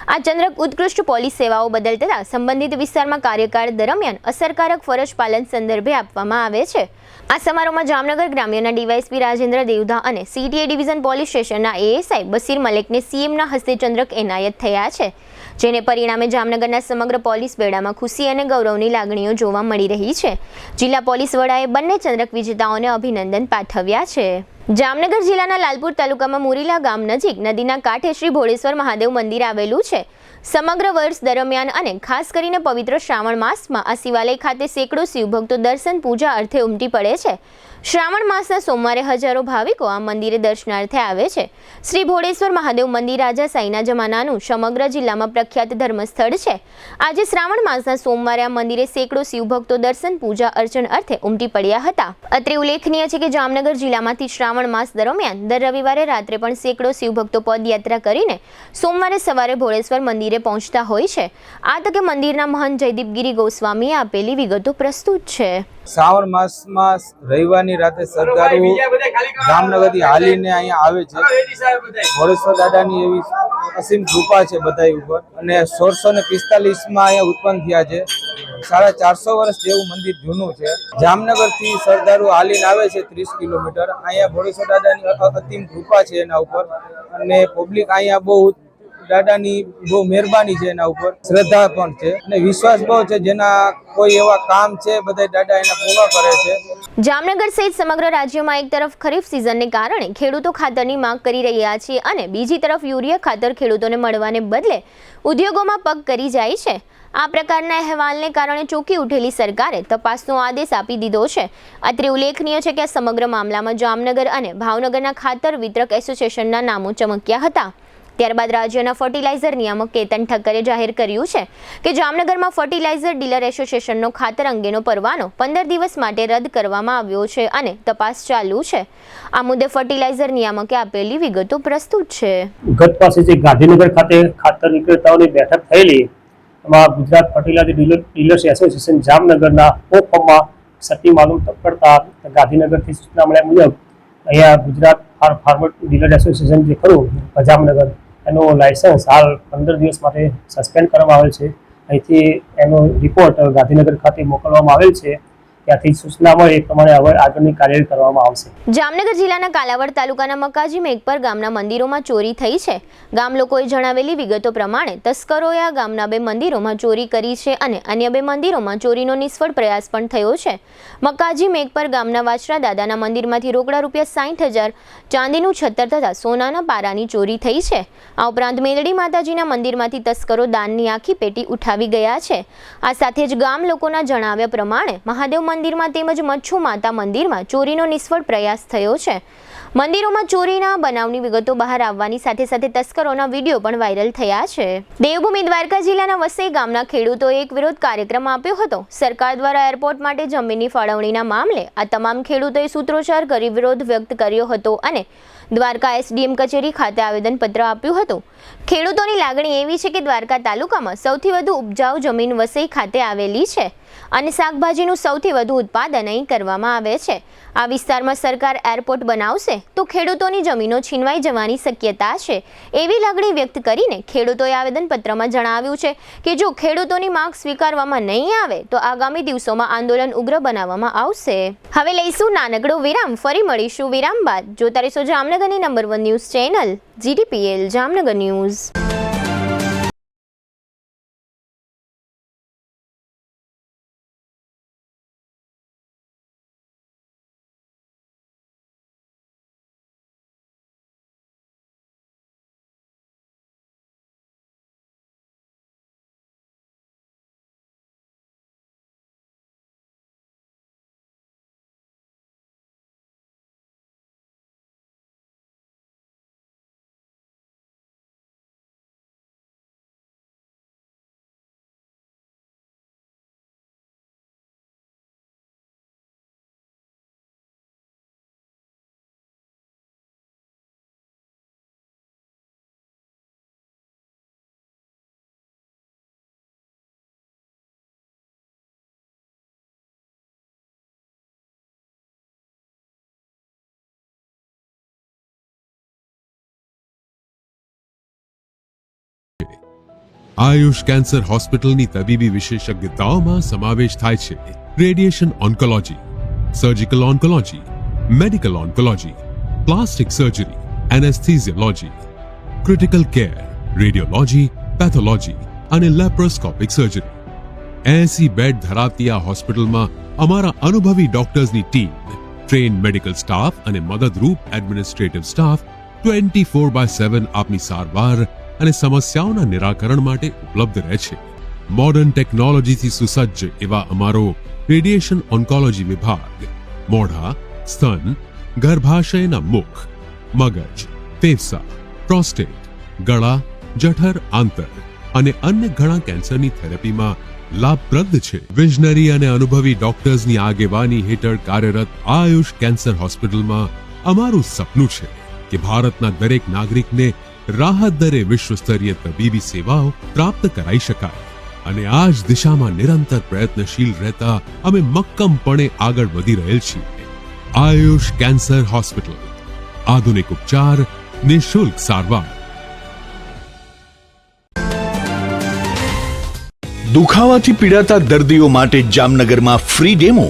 આ ચંદ્રક ઉત્કૃષ્ટ પોલીસ સેવાઓ બદલ તથા સંબંધિત વિસ્તારમાં કાર્યકાળ દરમિયાન અસરકારક ફરજ પાલન સંદર્ભે આપવામાં આવે છે। આ સમારોહમાં જામનગર ગ્રામ્યના ડીવાયએસપી રાજેન્દ્ર દેવધા અને CTA ડિવિઝન પોલીસ સ્ટેશનના ASI બસીર મલેકને CMના હસ્તે ચંદ્રક એનાયત થયા છે, જેને પરિણામે જામનગરના સમગ્ર પોલીસ બેડામાં ખુશી અને ગૌરવની લાગણીઓ જોવા મળી રહી છે। જિલ્લા પોલીસ વડાએ બંને ચંદ્રક વિજેતાઓને અભિનંદન પાઠવ્યા છે। જામનગર જિલ્લાના લાલપુર તાલુકામાં મુરીલા ગામ નજીક નદીના કાંઠે શ્રી ભોળેશ્વર મહાદેવ મંદિર આવેલું છે। સમગ્ર વર્ષ દરમિયાન અને ખાસ કરીને પવિત્ર શ્રાવણ માસમાં આ શિવાલય ખાતે સેંકડો શિવભક્તો દર્શન પૂજા અર્થે ઉમટી પડે છે। શ્રાવણ માસના સોમવારે હજારો ભાવિકો આ મંદિરે દર્શનાર્થે આવે છે। શ્રી ભોળેશ્વર મહાદેવ મંદિર રાજા સાઈના જમાનાનું સમગ્ર જિલ્લામાં પ્રખ્યાત ધર્મસ્થળ છે। આજે શ્રાવણ માસના સોમવારે આ મંદિરે સેંકડો શિવભક્તો દર્શન પૂજા અર્ચન અર્થે ઉમટી પડ્યા હતા। અત્રે ઉલ્લેખનીય છે કે જામનગર જિલ્લામાંથી શ્રાવણ માસ દરમિયાન દર રવિવારે રાત્રે પણ સેંકડો શિવભક્તો પદયાત્રા કરીને સોમવારે સવારે ભોળેશ્વર મંદિરે પહોંચતા હોય છે। આ તકે મંદિરના મહંત જયદીપગીરી ગોસ્વામીએ આપેલી વિગતો પ્રસ્તુત છે। શ્રાવણ માસમાં રવિવારની રાતે શ્રદ્ધાળુ જામનગરથી હાલીને અહીંયા આવે છે। ભોળેશ્વર દાદાની એવી અસીમ કૃપા છે બધા ઉપર, અને 1645માં અહીંયા ઉત્પન્ન થયા છે। 450 વર્ષ જેવું મંદિર જૂનું છે। જામનગરથી શ્રદ્ધાળુ હાલીને આવે છે 30 કિલોમીટર। અહીંયા ભોળેશ્વર દાદાની અતિમ કૃપા છે એના ઉપર, અને પબ્લિક અહીંયા બહુ દાદાની બહુ મહેરબાની છે એના ઉપર, શ્રદ્ધા પણ છે અને વિશ્વાસ બહુ છે। જેના કોઈ એવા કામ છે બધા દાદા એના પૂર્ણ કરે છે। જામનગર સહિત સમગ્ર રાજ્યમાં એક તરફ ખરીફ સિઝનને કારણે ખેડૂતો ખાતરની માંગ કરી રહ્યા છે અને બીજી તરફ યુરિયા ખાતર ખેડૂતોને મળવાને બદલે ઉદ્યોગોમાં પગ કરી જાય છે। આ પ્રકારના અહેવાલને કારણે ચોંકી ઉઠેલી સરકારે તપાસનો આદેશ આપી દીધો છે। અત્રે ઉલ્લેખનીય છે કે આ સમગ્ર મામલામાં જામનગર અને ભાવનગરના ખાતર વિતરક એસોસિએશનના નામો ચમક્યા હતા। ત્યારબાદ રાજ્યના ફર્ટિલાઇઝર નિયામક કેતન ઠક્કરે જાહેર કર્યું છે કે જામનગરમાં ફર્ટિલાઇઝર ડીલર એસોસિએશનનો ખાતર અંગેનો પરવાનો 15 દિવસ માટે રદ કરવામાં આવ્યો છે અને તપાસ ચાલુ છે. આ મુદ્દે ફર્ટિલાઇઝર નિયામકે આપેલી વિગતો પ્રસ્તુત છે. ગત પાસે જે ગાંધીનગર ખાતે ખાતર વિક્રેતાઓની બેઠક થયેલી, એમાં ગુજરાત ફર્ટિલાઇઝર ડીલર્સ એસોસિએશન જામનગરના ફોર્મમાં સત્ય માલુમ કરતા ગાંધીનગરથી સૂચના મળ્યા મુજબ અહીંયા ગુજરાત ફાર્મર ડીલર એસોસિએશન જે ખરું જામનગર, એનું લાયસન્સ હાલ 15 દિવસ માટે સસ્પેન્ડ કરવામાં આવેલ છે. અહીંથી એનો રિપોર્ટ ગાંધીનગર ખાતે મોકલવામાં આવેલ છે. ત્યાંથી સૂચના મળે એ પ્રમાણે હવે આગળની કાર્યવાહી કરવામાં આવશે. જામનગર જિલ્લાના કાલાવડ તાલુકાના મકાજી મેઘપર ગામના મંદિરોમાં ચોરી થઈ છે. ગામ લોકોએ જણાવેલી વિગતો પ્રમાણે તસ્કરોએ આ ગામના 2 મંદિરોમાં ચોરી કરી છે અને અન્ય 2 મંદિરોમાં ચોરીનો નિષ્ફળ પ્રયાસ પણ થયો છે. મકાજી મેઘપર ગામના વાછરા દાદાના મંદિરમાંથી રોકડા ₹60,000, ચાંદીનું છત્તર તથા સોનાના પારાની ચોરી થઈ છે. આ ઉપરાંત મેલડી માતાજીના મંદિરમાંથી તસ્કરો દાનની આખી પેટી ઉઠાવી ગયા છે. આ સાથે જ ગામ લોકોના જણાવ્યા પ્રમાણે મહાદેવ મંદિરમાં તેમજ મચ્છુ માતા મંદિરમાં ચોરીનો નિષ્ફળ પ્રયાસ થયો છે. મંદિરોમાં ચોરીના બનાવની વિગતો બહાર આવવાની સાથે સાથે તસ્કરોના વિડીયો પણ વાયરલ થયા છે. દેવભૂમિ દ્વારકા જિલ્લાના વસઈ ગામના ખેડૂતોએ એક વિરોધ કાર્યક્રમ આપ્યો હતો. સરકાર દ્વારા એરપોર્ટ માટે જમીનની ફાળવણીના મામલે આ તમામ ખેડૂતોએ સૂત્રોચ્ચાર કરી વિરોધ વ્યક્ત કર્યો હતો અને દ્વારકા એસડીએમ કચેરી ખાતે આવેદનપત્ર આપ્યું હતું. ખેડૂતોની લાગણી એવી છે કે દ્વારકા તાલુકામાં સૌથી વધુ ઉપજાઉ જમીન વસઈ ખાતે આવેલી છે અને શાકભાજીનું સૌથી વધુ ઉત્પાદન અહીં કરવામાં આવે છે. આ વિસ્તારમાં સરકાર એરપોર્ટ બનાવશે તો ખેડૂતોની જમીનો છીનવાઈ જવાની શક્યતા છે એવી લાગણી વ્યક્ત કરીને ખેડૂતોએ આવેદનપત્રમાં જણાવ્યું છે કે જો ખેડૂતોની માંગ સ્વીકારવામાં નહીં આવે તો આગામી દિવસોમાં આંદોલન ઉગ્ર બનાવવામાં આવશે. હવે લઈશું નાનકડો વિરામ, ફરી મળીશું વિરામ બાદ. જોતા રહેશો જામનગરની number 1 news channel GTPL Jamnagar news. Ayush cancer હોસ્પિટલની તબીબી વિશેષજ્ઞતાઓમાં સમાવેશ થાય છે radiation oncology, surgical oncology, medical oncology, plastic surgery, anaesthesiology, critical care, radiology, pathology અને લેપ્રોસ્કોપિક સર્જરી. 80 બેડ ધરાવતી આ હોસ્પિટલમાં અમારા અનુભવી ડોક્ટર્સની ટીમ, ટ્રેન મેડિકલ સ્ટાફ અને મદદરૂપ એડમિનિસ્ટ્રેટિવ સ્ટાફ 24/7 આપની સારવાર અને સમસ્યાઓના નિરાકરણ માટે ઉપલબ્ધ રહે છે. મોડર્ન ટેકનોલોજીથી સુસજ્જ એવા અમારો રેડિયેશન ઓન્કોલોજી વિભાગ મોઢા, સ્તન, ગર્ભાશયના મુખ, મગજ, ફેફસા, પ્રોસ્ટેટ, ગળા, જઠર, આંતર અને અન્ય ઘણા કેન્સરની થેરેપીમાં લાભપ્રદ છે. વિઝનરી અને અનુભવી ડોક્ટર્સની આગેવાની હેઠળ કાર્યરત આયુષ કેન્સર હોસ્પિટલમાં અમારું સપનું છે કે ભારતના દરેક નાગરિકને રાહત દરે વિશ્વસ્તરીય તબીબી સેવાઓ પ્રાપ્ત કરાઈ શકાય અને આ જ દિશામાં નિરંતર પ્રયત્નશીલ રહેતા અમે મક્કમપણે આગળ વધી રહેલ છીએ. આયુષ કેન્સર હોસ્પિટલ, આધુનિક ઉપચાર, નિઃશુલ્ક સારવાર. દુખાવાથી પીડાતા દર્દીઓ માટે જામનગરમાં ફ્રી ડેમો.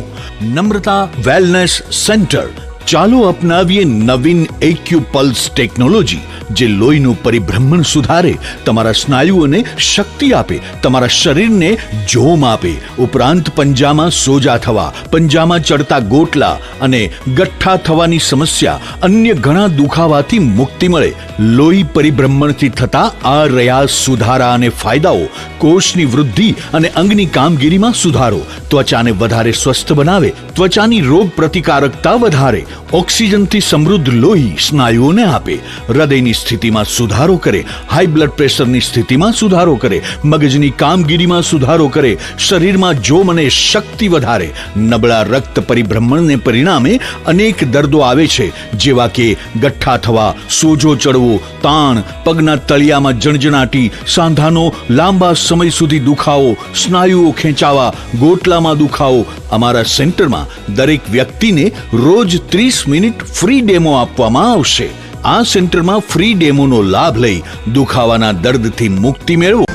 નમ્રતા વેલનેસ સેન્ટર. ચાલો અપનાવીએ નવીન એક્યુપલ્સ ટેકનોલોજી, જે લોહીનું પરિભ્રમણ સુધારે, તમારા સ્નાયુઓને શક્તિ આપે, તમારા શરીરને જોમ આપે. ઉપરાંત પંજામાં સોજા થવા, પંજામાં ચડતા ગોટલા અને ગઠ્ઠા થવાની સમસ્યા, અન્ય ઘણા દુખાવાથી મુક્તિ મળે. લોહી પરિભ્રમણથી થતા આ રહ્યા સુધારા અને ફાયદાઓ. કોષની વૃદ્ધિ અને અંગની કામગીરીમાં સુધારો, ત્વચાને વધારે સ્વસ્થ બનાવે, ત્વચાની રોગ પ્રતિકારકતા વધારે, ઓક્સિજનથી સમૃદ્ધ લોહી સ્નાયુઓને આપે, હૃદયની સ્થિતિમાં સુધારો કરે, હાઈ બ્લડ પ્રેશરની સ્થિતિમાં સુધારો કરે, મગજની કામગીરીમાં સુધારો કરે, શરીરમાં જોમ અને શક્તિ વધારે. નબળા રક્ત પરિભ્રમણને પરિણામે અનેક દર્દો આવે છે, જેવા કે ગઠ્ઠા થવા, સોજો ચડવો, તાણ, પગના તળિયામાં જણજણાટી, સાંધાનો લાંબા સમય સુધી દુખાવો, સ્નાયુઓ ખેંચાવા, ગોટલામાં દુખાવો. અમારા સેન્ટરમાં દરેક વ્યક્તિને રોજ 30 મિનિટ ફ્રી ડેમો આપવામાં આવશે. આ સેન્ટરમાં ફ્રી ડેમોનો લાભ લઈ દુખાવાના દર્દથી મુક્તિ મેળવો.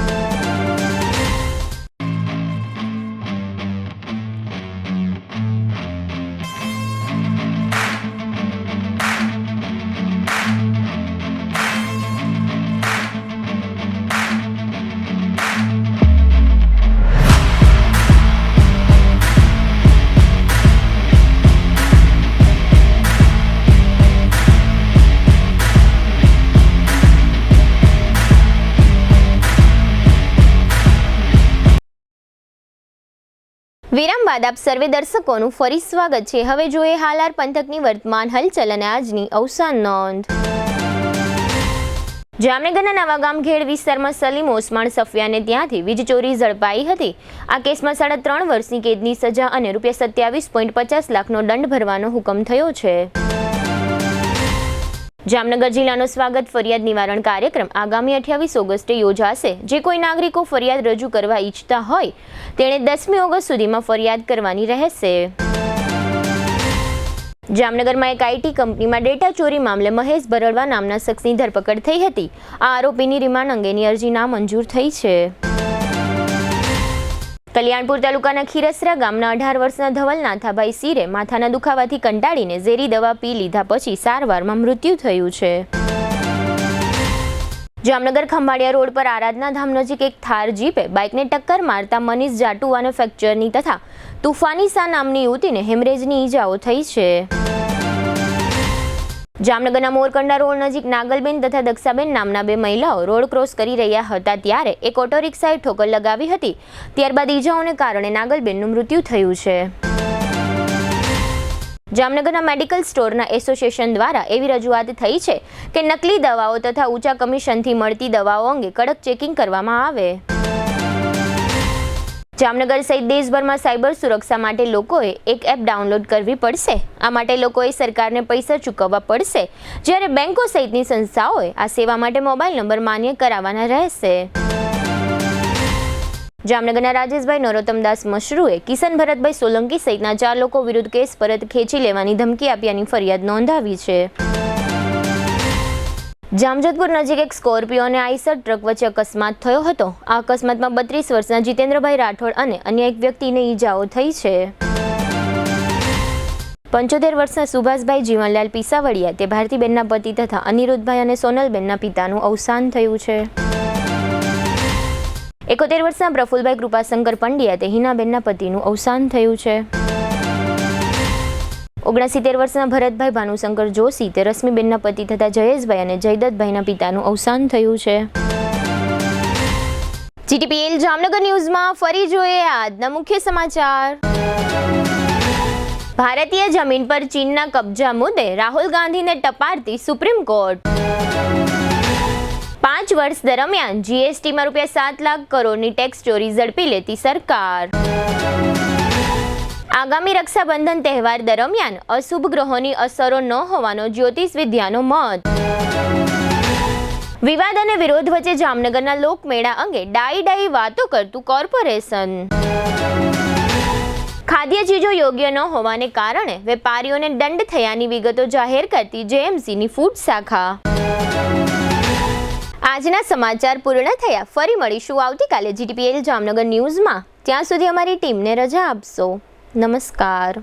વિરામ બાદ આપ સર્વે દર્શકોનું ફરી સ્વાગત છે. હવે જોઈએ હાલાર પંથકની વર્તમાન હલચલ અને આજની અવસાન નોંધ. જામનગરના નવાગામ ઘેડ વિસ્તારમાં સલીમ ઓસમાણ સફિયાને ત્યાંથી વીજ ચોરી ઝડપાઈ હતી. આ કેસમાં 3.5 વર્ષની કેદની સજા અને ₹27.50 લાખનો દંડ ભરવાનો હુકમ થયો છે. જામનગર જિલ્લાનો સ્વાગત ફરિયાદ નિવારણ કાર્યક્રમ આગામી 28 ઓગસ્ટે યોજાશે. જે કોઈ નાગરિકો ફરિયાદ રજૂ કરવા ઈચ્છતા હોય તેણે 10મી ઓગસ્ટ સુધીમાં ફરિયાદ કરવાની રહેશે. જામનગરમાં એક આઈટી કંપનીમાં ડેટા ચોરી મામલે મહેશ ભરડવા નામના શખ્સની ધરપકડ થઈ હતી. આ આરોપીની રિમાન્ડ અંગેની અરજી નામંજૂર થઈ છે. કલ્યાણપુર તાલુકાના ખીરસરા ગામના 18 વર્ષના ધવલ નાથાભાઈ સિરે માથાના દુખાવાથી કંટાળીને ઝેરી દવા પી લીધા પછી સારવારમાં મૃત્યુ થયું છે. જામનગર ખંભાળિયા રોડ પર આરાધના ધામ નજીક એક થાર જીપે બાઇકને ટક્કર મારતા મનીષ જાટુવાને ફ્રેક્ચરની તથા તુફાની સા નામની યુવતીને હેમરેજની ઈજાઓ થઈ છે. જામનગરના મોરકંડા રોડ નજીક નાગલબેન તથા દક્ષાબેન નામના 2 મહિલાઓ રોડ ક્રોસ કરી રહ્યા હતા ત્યારે એક ઓટો રિક્ષાએ ઠોકર લગાવી હતી. ત્યારબાદ ઈજાઓને કારણે નાગલબેનનું મૃત્યુ થયું છે. જામનગરના મેડિકલ સ્ટોરના એસોસિએશન દ્વારા એવી રજૂઆત થઈ છે કે નકલી દવાઓ તથા ઊંચા કમિશનથી મળતી દવાઓ અંગે કડક ચેકિંગ કરવામાં આવે. જામનગર સહિત દેશભરમાં સાયબર સુરક્ષા માટે લોકોએ એક એપ ડાઉનલોડ કરવી પડશે. આ માટે લોકોએ સરકારને પૈસા ચૂકવવા પડશે, જ્યારે બેંકો સહિતની સંસ્થાઓએ આ સેવા માટે મોબાઈલ નંબર માન્ય કરાવવાના રહેશે. જામનગરના રાજેશભાઈ નરોત્તમદાસ મશરૂએ કિશન ભરતભાઈ સોલંકી સહિતના 4 લોકો વિરુદ્ધ કેસ પરત ખેંચી લેવાની ધમકી આપ્યાની ફરિયાદ નોંધાવી છે. જામજોધપુર નજીક એક સ્કોર્પિયો અને આઈસર ટ્રક વચ્ચે અકસ્માત થયો હતો. આ અકસ્માતમાં 32 વર્ષના જીતેન્દ્રભાઈ રાઠોડ અને અન્ય એક વ્યક્તિને ઈજાઓ થઈ છે. 75 વર્ષના સુભાષભાઈ જીવનલાલ પીસાવડિયા તે ભારતીબેનના પતિ તથા અનિરુદ્ધભાઈ અને સોનલબેનના પિતાનું અવસાન થયું છે. 71 વર્ષના પ્રફુલભાઈ કૃપાશંકર પંડ્યા તે હિનાબેનના પતિનું અવસાન થયું છે. 69 વર્ષના ભરતભાઈ ભાનુશંકર જોશી તે રશ્મિબેનના પતિ તથા જયેશભાઈ અને જયદત્તભાઈના પિતાનું અવસાન થયું છે. જીટીપીએલ જામનગર ન્યૂઝમાં ફરી જોઈએ આજના મુખ્ય સમાચાર. ભારતીય જમીન પર ચીનના કબજા મુદ્દે રાહુલ ગાંધીને ટપારતી સુપ્રીમ કોર્ટ. 5 વર્ષ દરમિયાન જીએસટીમાં ₹7 લાખ કરોડની ટેક્સ ચોરી ઝડપી લેતી સરકાર. આગામી રક્ષાબંધન તહેવાર દરમિયાન અશુભ ગ્રહોની અસરો ન હોવાનો જ્યોતિષ વિદ્યાનો મત. વિવાદ અને વિરોધ વચ્ચે જામનગરના લોકમેળા અંગે ડાઈ વાતો કરતું કોર્પોરેશન. ખાદ્ય ચીજો યોગ્ય ન હોવાને કારણે વેપારીઓને દંડ થયાની વિગતો જાહેર કરતી જેએમસીની ફૂડ શાખા. આજના સમાચાર પૂર્ણ થયા. ફરી મળીશું આવતીકાલે જીટીપીએલ જામનગર ન્યૂઝમાં. ત્યાં સુધી અમારી ટીમને રજા આપશો. નમસ્કાર.